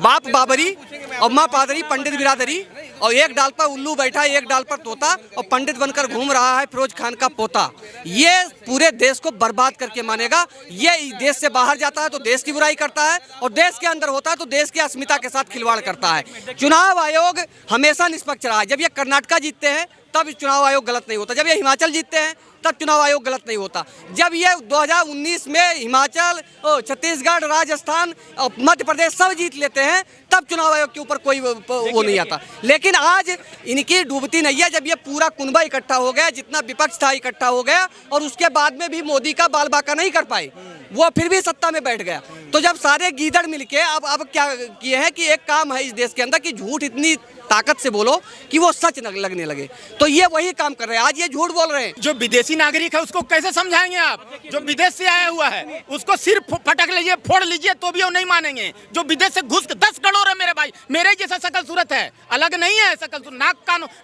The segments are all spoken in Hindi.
बाप बाबरी और माँ पादरी पंडित बिरादरी, और एक डाल पर उल्लू बैठा है, एक डाल पर तोता, और पंडित बनकर घूम रहा है फिरोज खान का पोता। ये पूरे देश को बर्बाद करके मानेगा। ये देश से बाहर जाता है तो देश की बुराई करता है, और देश के अंदर होता है तो देश की अस्मिता के साथ खिलवाड़ करता है। चुनाव आयोग हमेशा निष्पक्ष रहा है। जब ये कर्नाटका जीतते हैं तब चुनाव आयोग गलत नहीं होता, जब ये हिमाचल जीतते हैं तब चुनाव आयोग गलत नहीं होता। जब ये 2019 में हिमाचल, छत्तीसगढ़, राजस्थान, मध्य प्रदेश सब जीत लेते हैं तब चुनाव आयोग के ऊपर कोई वो नहीं आता। लेकिन आज इनकी डूबती नैया, जब ये पूरा कुनबा इकट्ठा हो गया, जितना विपक्ष था इकट्ठा हो गया, और उसके बाद में भी मोदी का बाल बाका नहीं कर पाए, वो फिर भी सत्ता में बैठ गया। तो जब सारे गीदड़ मिलके अब क्या किए हैं कि एक काम है इस देश के अंदर कि झूठ इतनी ताकत से बोलो कि वो सच लगने लगे, तो ये वही काम कर रहे हैं। आज ये झूठ बोल रहे हैं। जो विदेशी नागरिक है उसको कैसे समझाएंगे आप? जो विदेश से आया हुआ है उसको सिर्फ फटक लीजिए, फोड़ लीजिए तो भी वो नहीं मानेंगे। जो विदेश से घुस 10 करोड़ है मेरे भाई, मेरे जैसा शकल सूरत है, अलग नहीं है शकल,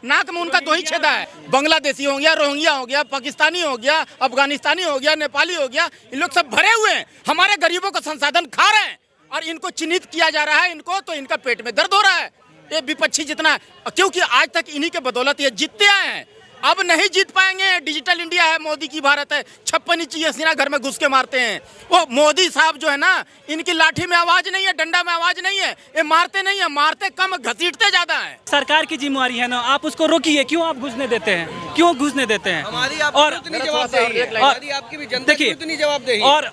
नाक में उनका 2 ही छेदा है। बांग्लादेशी हो गया, रोहिंग्या हो गया, पाकिस्तानी हो गया, अफगानिस्तानी हो गया, नेपाली हो गया, इन लोग सब भरे हुए हैं, हमारे गरीबों का संसाधन खा रहे हैं, और इनको चिन्हित किया जा रहा है इनको, तो इनका पेट में दर्द हो रहा है। ये विपक्षी जितना, क्योंकि आज तक इन्हीं के बदौलत ये जीतते आए हैं, अब नहीं जीत पाएंगे। डिजिटल इंडिया है, मोदी की भारत है, 56 इंची हसीना घर में घुस के मारते हैं। वो मोदी साहब जो है ना, इनकी लाठी में आवाज नहीं है, डंडा में आवाज नहीं है, ये मारते नहीं है, मारते कम घसीटते ज्यादा है। सरकार की जिम्मेवारी है ना, आप उसको रोकिए। क्यों आप घुसने देते हैं? क्यों घुसने देते हैं? और आपकी भी जनता की उतनी जवाबदेही। और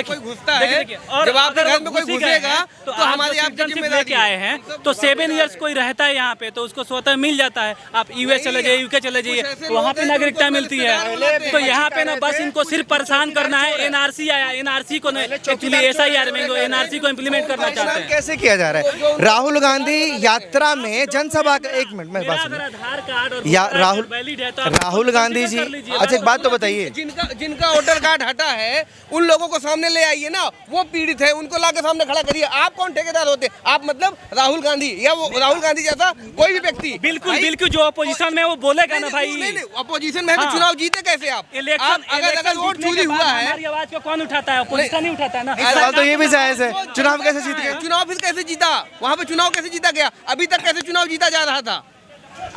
कोई घुसता है, जब आपके घर में कोई घुसेगा तो हमारी आपकी जिम्मेदारी आए हैं। तो 7 इयर्स कोई रहता है यहाँ पे तो उसको स्वतः मिल जाता है। आप यूएस चले जाइए, यूके चले जाइए, वहाँ पे नागरिकता मिलती है। तो यहाँ पे ना बस इनको सिर्फ परेशान करना है। एनआरसी आया, एनआरसी को एक्चुअली एसआईआर में एनआरसी को इम्प्लीमेंट करना चाहते हैं। कैसे किया जा रहा है? राहुल गांधी यात्रा में जनसभा का, एक मिनट में आधार कार्ड और राहुल गांधी जी, अच्छा एक बात तो बताइए, जिनका वोटर कार्ड हटा है उन लोगों को सामने ले आइए ना, वो पीड़ित है, उनको लाके सामने खड़ा करिए। आप कौन ठेकेदार होते? आप मतलब राहुल गांधी या वो राहुल गांधी जैसा कोई भी व्यक्ति? बिल्कुल बिल्कुल, जो अपोजिशन में वो बोलेगा ना भाई। नहीं, अपोजिशन में है तो चुनाव जीते कैसे आप? अगर वोट चोरी हुआ है, हमारी आवाज को कौन उठाता है? अपोजिशन नहीं उठाता है ना। सवाल तो ये भी जायज है, चुनाव कैसे जीत गए? चुनाव फिर कैसे जीता? वहाँ पे चुनाव कैसे जीता गया? अभी तक कैसे चुनाव जीता जा रहा था?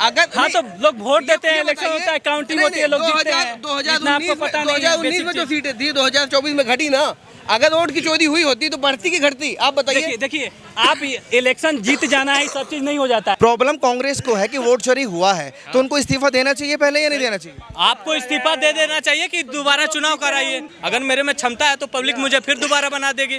अगर हाँ तो लोग वोट देते हैं, इलेक्शन होता है, काउंटिंग होती है, लोग जीतते हैं। 2019 में जो सीटें थी 2024 में घटी ना। अगर वोट की चोरी हुई होती तो बढ़ती की घटती? आप बताइए। देखिए आप इलेक्शन जीत जाना है, सब चीज नहीं हो जाता है। प्रॉब्लम कांग्रेस को है कि वोट चोरी हुआ है, तो उनको इस्तीफा देना चाहिए पहले या नहीं देना चाहिए? आपको इस्तीफा दे देना चाहिए कि दोबारा चुनाव कराइए। अगर मेरे में क्षमता है तो पब्लिक मुझे फिर दोबारा बना देगी।